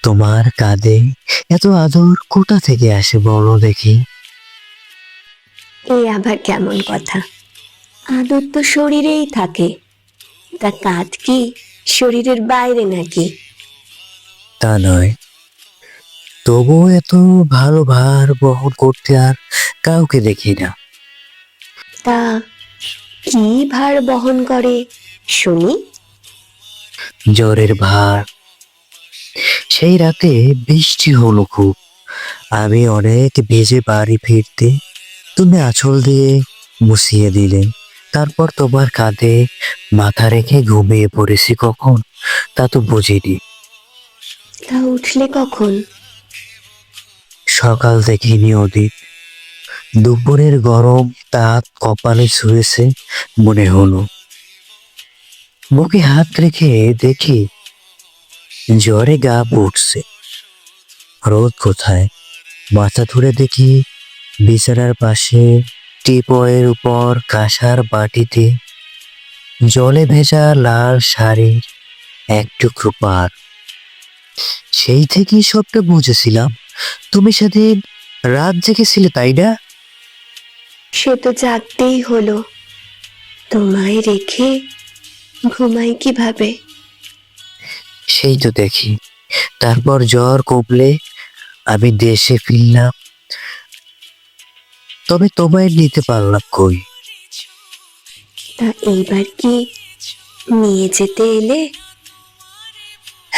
তোমার কাঁধে এত আদর কোথা থেকে আসে বলো দেখি? এই আবার কেমন কথা? আদর তো শরীরেই থাকে, তা কাঁধ কি শরীরের বাইরে নাকি? তা নয়, তবুও এত ভালো ভার বহন করতে আর কাউকে দেখি না। তা কি ভার বহন করে শুনি? জ্বরের ভার। সেই রাতে বৃষ্টি হলো খুব, আমি অনেক ভিজে বাড়ি ফিরতে তুমি আঁচল দিয়ে মুছিয়ে দিলে। তারপর তোমার কাঁধে মাথা রেখে ঘুমিয়ে পড়েছি কখন তা তো বুঝিনি। তা উঠলে কখন? সকাল দেখিনি ওদিন, দুপুরের গরম তাপ কপালে ছুঁয়েছে মনে হলো। বুকে হাত রেখে দেখি জ্বরে গা পুড়ছে। রোদ কোথায়? মাথা ধরে দেখি বিছানার পাশে টিপয়ের উপর কাঁসার বাটিতে জলে ভেজা লাল শাড়ির এক টুকরো পার। সেই থেকেই সবটা বুঝেছিলাম তুমি সেদিন রাত জেগেছিলে, তাই না? সে তো জাগতেই হলো, তোমায় রেখে ঘুমাই কিভাবে? সেই তো দেখি। তারপর জ্বর কমলে আমি দেশে ফিরলাম, তবে তোমায় নিতে পারলাম কই। তা এইবার কি নিয়ে যেতে এলে?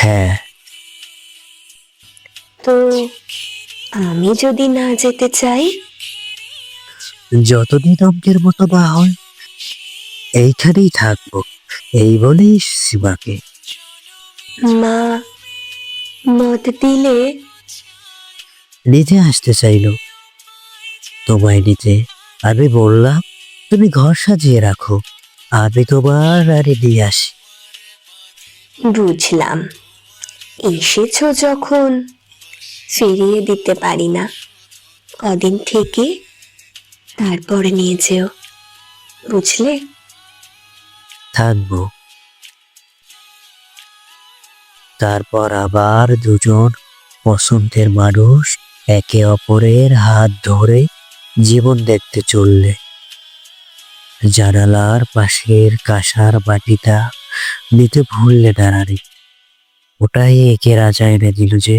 হ্যাঁ, তো আমি যদি না যেতে চাই? যতদিন অঙ্কের মতো না হয় এইখানেই থাকবো, এই বলেই সীমাকে মা মত দিলে? নিতে আসতে চাইলো তোমায় নিতে। আমি বললাম তুমি ঘর সাজিয়ে রাখো, আমি তোমার আরে দিয়ে আসি। বুঝলাম, এসেছো যখন ফিরিয়ে দিতে পারি না। কদিন থেকে তারপরে নিয়ে যেও, বুঝলে? থাকবো। তারপর আবার দুজন পছন্দের মানুষ একে অপরের হাত ধরে জীবন দেখতে চললে। জানালার পাশের কাঁসার বাটিটা নিতে ভুললে না রানী। ওটাই একে রাজা এনে দিল যে।